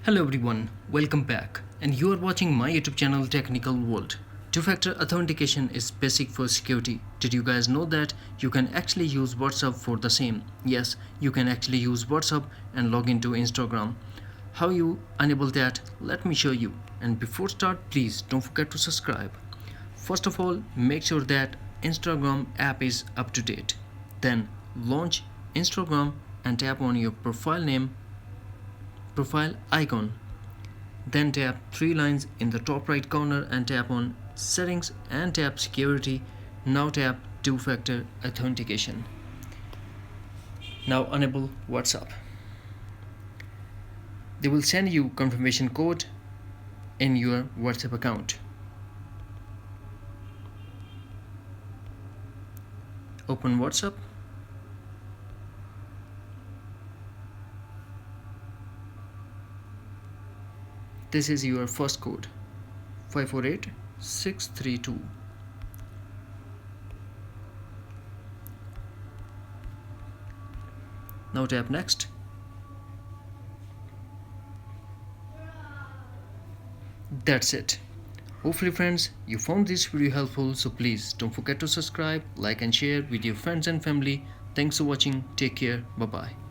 Hello everyone, welcome back, and you are watching my YouTube channel Technical World. Two-factor authentication is basic for security. Did you guys know that you can actually use WhatsApp for the same? Yes, you can actually use WhatsApp and log into Instagram. How you enable that? Let me show you. And before start, please don't forget to subscribe. First of all, make sure that Instagram app is up to date. Then launch Instagram and tap on your profile icon. Then tap three lines in the top right corner and tap on settings and tap security. Now tap two-factor authentication. Now enable WhatsApp. They will send you confirmation code in your WhatsApp account. Open WhatsApp. This is your first code, 548632. Now tap next. That's it. Hopefully friends, you found this video helpful, so please don't forget to subscribe, like and share with your friends and family. Thanks for watching. Take care. Bye bye.